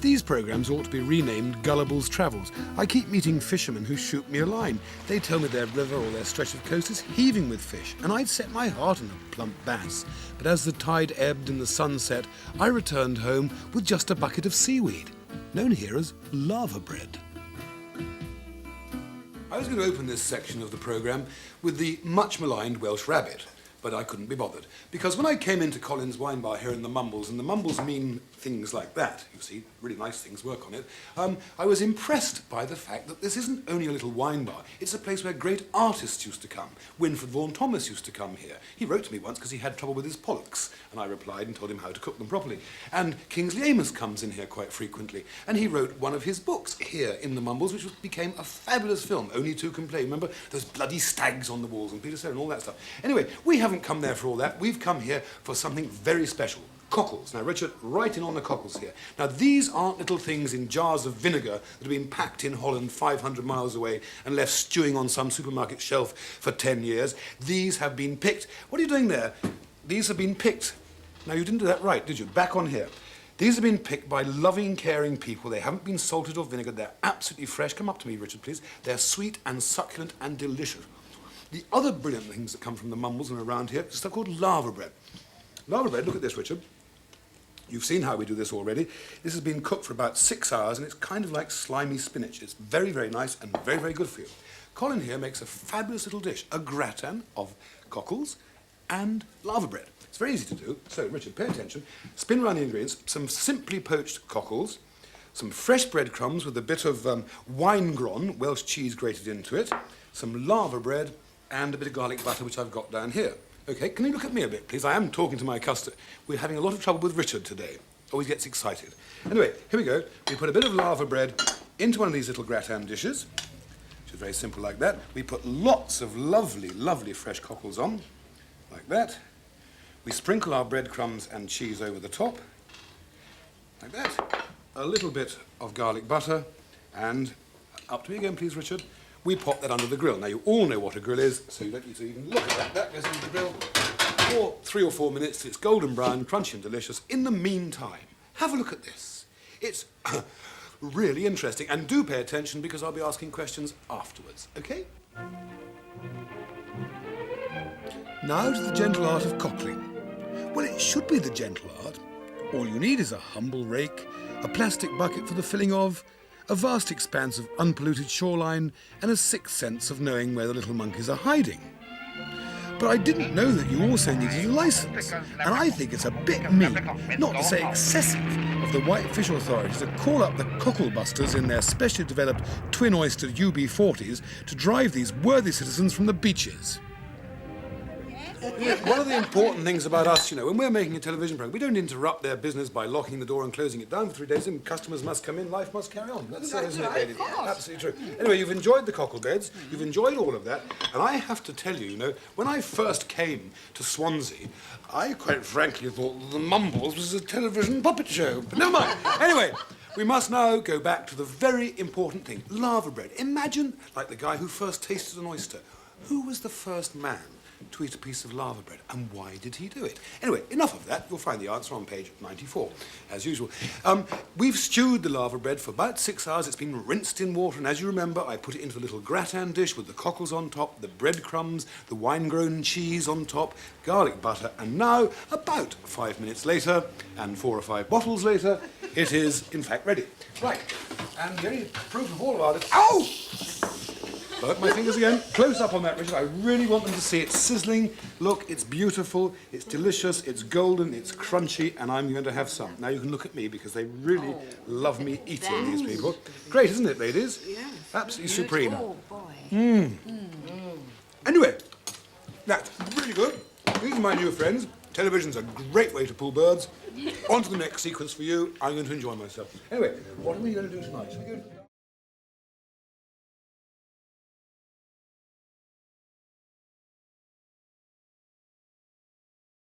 These programmes ought to be renamed Gullible's Travels. I keep meeting fishermen who shoot me a line. They tell me their river or their stretch of coast is heaving with fish, and I'd set my heart on a plump bass. But as the tide ebbed and the sun set, I returned home with just a bucket of seaweed, known here as lava bread. I was going to open this section of the programme with the much-maligned Welsh rabbit, but I couldn't be bothered, because when I came into Collins' wine bar here in the Mumbles, and the Mumbles mean things like that, you see, really nice things work on it, I was impressed by the fact that this isn't only a little wine bar, it's a place where great artists used to come. Winfred Vaughan Thomas used to come here. He wrote to me once because he had trouble with his pollux, and I replied and told him how to cook them properly. And Kingsley Amis comes in here quite frequently, and he wrote one of his books here in the Mumbles, which became a fabulous film, Only Two Can Play. Remember those bloody stags on the walls and Peter Sayre and all that stuff. Anyway, we haven't come there for all that. We've come here for something very special. Cockles. Now, Richard, right in on the cockles here. Now, these aren't little things in jars of vinegar that have been packed in Holland 500 miles away and left stewing on some supermarket shelf for 10 years. These have been picked. What are you doing there? These have been picked. Now, you didn't do that right, did you? Back on here. These have been picked by loving, caring people. They haven't been salted or vinegared. They're absolutely fresh. Come up to me, Richard, please. They're sweet and succulent and delicious. The other brilliant things that come from the Mumbles and around here is stuff called lava bread. Lava bread, look at this, Richard. You've seen how we do this already. This has been cooked for about 6 hours, and it's kind of like slimy spinach. It's very, very nice and very, very good for you. Colin here makes a fabulous little dish, a gratin of cockles and lava bread. It's very easy to do. So, Richard, pay attention. Spin around the ingredients. Some simply poached cockles, some fresh breadcrumbs with a bit of wine gron, Welsh cheese grated into it, some lava bread, and a bit of garlic butter, which I've got down here. OK, can you look at me a bit, please? I am talking to my customer. We're having a lot of trouble with Richard today. Always gets excited. Anyway, here we go. We put a bit of lava bread into one of these little gratin dishes, which is very simple like that. We put lots of lovely, lovely fresh cockles on, like that. We sprinkle our breadcrumbs and cheese over the top, like that. A little bit of garlic butter, and up to me again, please, Richard. We pop that under the grill. Now, you all know what a grill is, so you don't need to even look at that. That goes into the grill for 3 or 4 minutes. It's golden brown, crunchy and delicious. In the meantime, have a look at this. It's really interesting. And do pay attention, because I'll be asking questions afterwards, OK? Now to the gentle art of cockling. Well, it should be the gentle art. All you need is a humble rake, a plastic bucket for the filling of, a vast expanse of unpolluted shoreline, and a sixth sense of knowing where the little monkeys are hiding. But I didn't know that you also needed a licence, and I think it's a bit mean, not to say excessive, of the White Fish Authority to call up the cocklebusters in their specially developed twin-oystered UB40s to drive these worthy citizens from the beaches. One of the important things about us, you know, when we're making a television programme, we don't interrupt their business by locking the door and closing it down for 3 days, and customers must come in, life must carry on. That's so, isn't it, ladies? Absolutely true. Anyway, you've enjoyed the cockle beds, you've enjoyed all of that, and I have to tell you, you know, when I first came to Swansea, I quite frankly thought the Mumbles was a television puppet show. But never mind. Anyway, we must now go back to the very important thing, lava bread. Imagine, like the guy who first tasted an oyster. Who was the first man to eat a piece of lava bread, and why did he do it? Anyway, enough of that. You'll find the answer on page 94, as usual. We've stewed the lava bread for about 6 hours. It's been rinsed in water, and as you remember, I put it into a little gratin dish with the cockles on top, the breadcrumbs, the wine-grown cheese on top, garlic butter, and now, about 5 minutes later, and 4 or 5 bottles later, it is, in fact, ready. Right, and the only proof of all of our... Ow! Look, my fingers again. Close up on that, Richard. I really want them to see it sizzling. Look, it's beautiful, it's delicious, it's golden, it's crunchy, and I'm going to have some. Now you can look at me, because they really love me eating, these people. Great, isn't it, ladies? Yes. Absolutely supreme. Oh, boy. Anyway, that's really good. These are my new friends. Television's a great way to pull birds. On to the next sequence for you. I'm going to enjoy myself. Anyway, what are we going to do tonight?